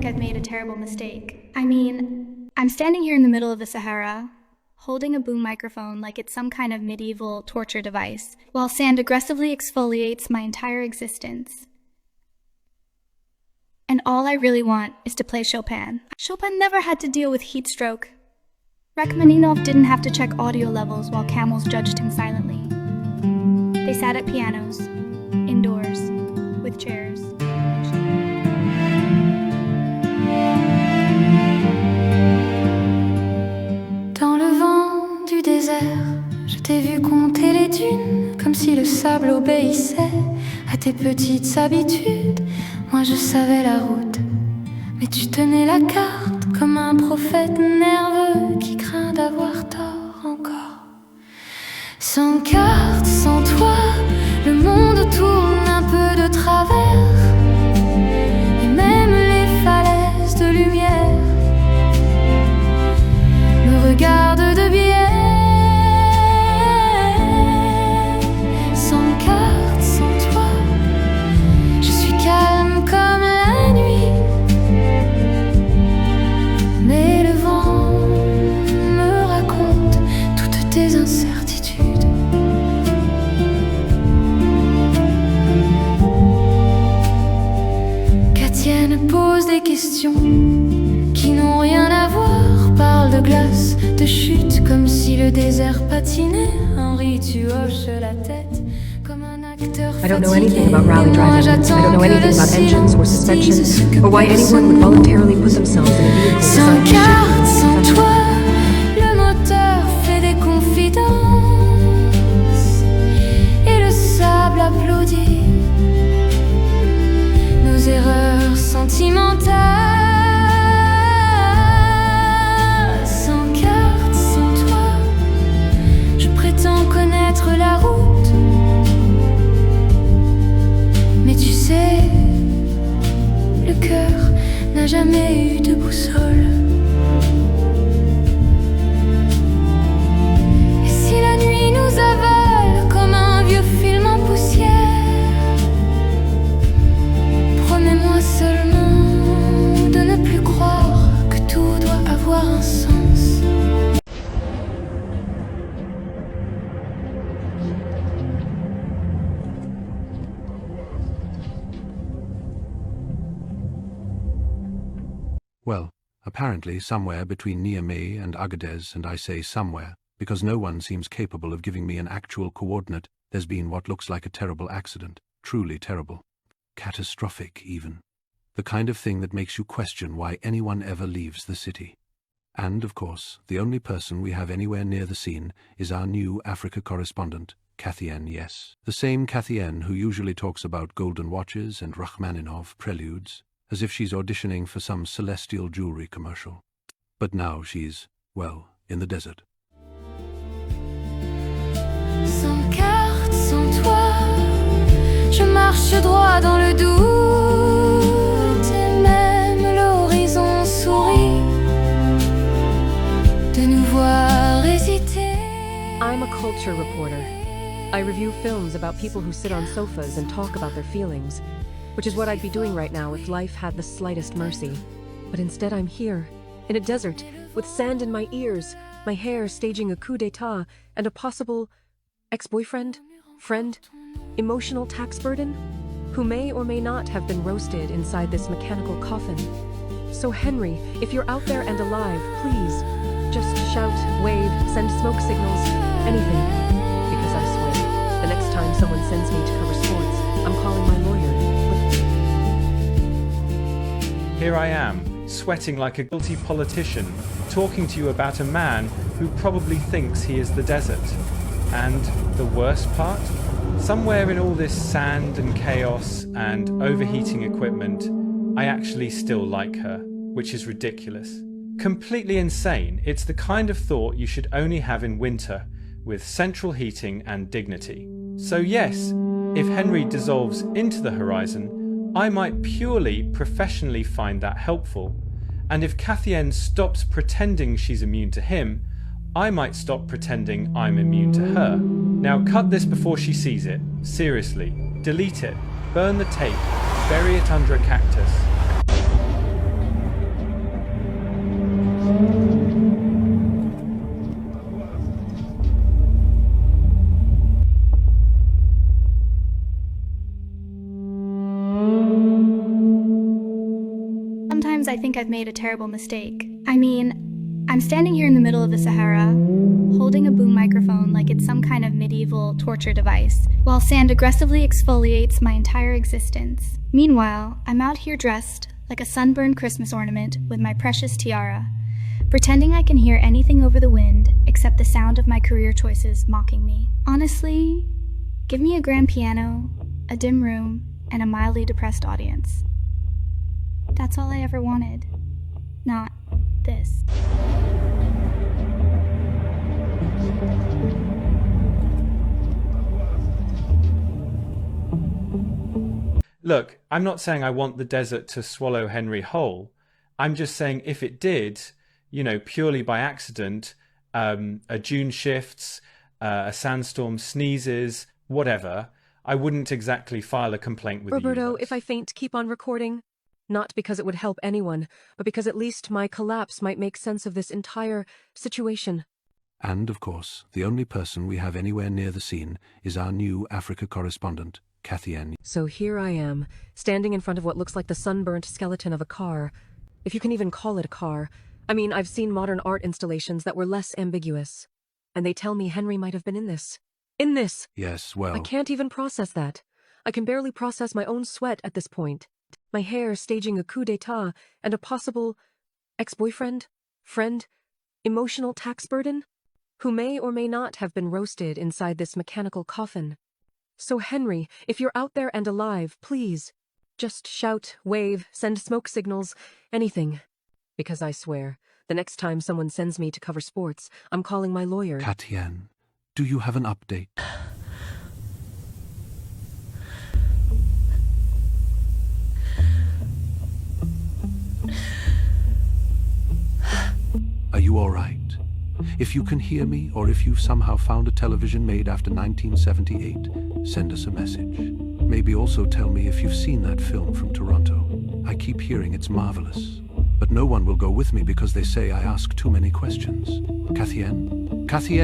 think I've made a terrible mistake. I mean, I'm standing here in the middle of the Sahara, holding a boom microphone like it's some kind of medieval torture device, while sand aggressively exfoliates my entire existence. And all I really want is to play Chopin. Chopin never had to deal with heat stroke. Rachmaninoff didn't have to check audio levels while camels judged him silently. They sat at pianos, indoors, with chairs. Dans le vent du désert, je t'ai vu compter les dunes, comme si le sable obéissait à tes petites habitudes. Moi je savais la route, mais tu tenais la carte comme un prophète nerveux qui craint d'avoir tort encore. Sans carte, sans toi, le monde tourne un peu de travers, et même les falaises de lumière me regardent de biais. Sans carte, sans toi, je suis calme comme la nuit, mais le vent me raconte toutes tes incertitudes. Qu'Atienne pose des questions qui n'ont rien à voir, parle de glace, de chute, comme si le désert patinait. Henri, tu hoches la tête comme un acteur fatigué. I don't know anything about rally driving. I don't know anything about engines or suspension, or why anyone would voluntarily put themselves in a vehicle Sans designed to carte, shoot. sans toi, le moteur fait des confidences et le sable applaudit nos erreurs sentimentales. Sans carte, sans toi, je prétends connaître la route, mais tu sais, le cœur n'a jamais eu de boussole. Et si la nuit nous avale comme un vieux film en poussière, promets-moi seulement de ne plus croire que tout doit avoir un sens. Well, apparently somewhere between Niamey and Agadez, and I say somewhere, because no one seems capable of giving me an actual coordinate, there's been what looks like a terrible accident, truly terrible. Catastrophic, even. The kind of thing that makes you question why anyone ever leaves the city. And, of course, the only person we have anywhere near the scene is our new Africa correspondent, Cathienne, yes. The same Cathienne who usually talks about golden watches and Rachmaninoff preludes, as if she's auditioning for some celestial jewelry commercial. But now she's, well, in the desert. Sans carte, sans toi, je marche droit dans le doute, et même l'horizon sourit de nous voir hésiter. I'm a culture reporter. I review films about people who sit on sofas and talk about their feelings, which is what I'd be doing right now if life had the slightest mercy. But instead I'm here, in a desert, with sand in my ears, my hair staging a coup d'etat, and a possible ex-boyfriend, friend, emotional tax burden, who may or may not have been roasted inside this mechanical coffin. So Henry, if you're out there and alive, please, just shout, wave, send smoke signals, anything. Because I swear, the next time someone sends me to cover sports, I'm calling my lawyer. Here I am, sweating like a guilty politician, talking to you about a man who probably thinks he is the desert. And the worst part? Somewhere in all this sand and chaos and overheating equipment, I actually still like her, which is ridiculous. Completely insane. It's the kind of thought you should only have in winter, with central heating and dignity. So yes, if Henry dissolves into the horizon, I might purely professionally find that helpful, and if Cathienne stops pretending she's immune to him, I might stop pretending I'm immune to her. Now cut this before she sees it. Seriously. Delete it. Burn the tape. Bury it under a cactus. I think I've made a terrible mistake. I mean, I'm standing here in the middle of the Sahara, holding a boom microphone like it's some kind of medieval torture device, while sand aggressively exfoliates my entire existence. Meanwhile, I'm out here dressed like a sunburned Christmas ornament with my precious tiara, pretending I can hear anything over the wind except the sound of my career choices mocking me. Honestly, give me a grand piano, a dim room, and a mildly depressed audience. That's all I ever wanted. Not this. Look, I'm not saying I want the desert to swallow Henry whole. I'm just saying if it did, purely by accident, a dune shifts, a sandstorm sneezes, whatever, I wouldn't exactly file a complaint with Roberto, the universe. if I faint, keep on recording. Not because it would help anyone, but because at least my collapse might make sense of this entire situation. And, of course, the only person we have anywhere near the scene is our new Africa correspondent, Cathy. So here I am, standing in front of what looks like the sunburnt skeleton of a car. If you can even call it a car. I mean, I've seen modern art installations that were less ambiguous. And they tell me Henry might have been in this. In this! Yes, well... I can't even process that. I can barely process my own sweat at this point. My hair staging a coup d'etat and a possible ex-boyfriend, friend, emotional tax burden, who may or may not have been roasted inside this mechanical coffin. So Henry, if you're out there and alive, please, just shout, wave, send smoke signals, anything. Because I swear, the next time someone sends me to cover sports, I'm calling my lawyer. Cathy, do you have an update? Are you all right? If you can hear me, or if you've somehow found a television made after 1978, send us a message. Maybe also tell me if you've seen that film from Toronto. I keep hearing it's marvelous. But no one will go with me because they say I ask too many questions. Cathy? Cathy?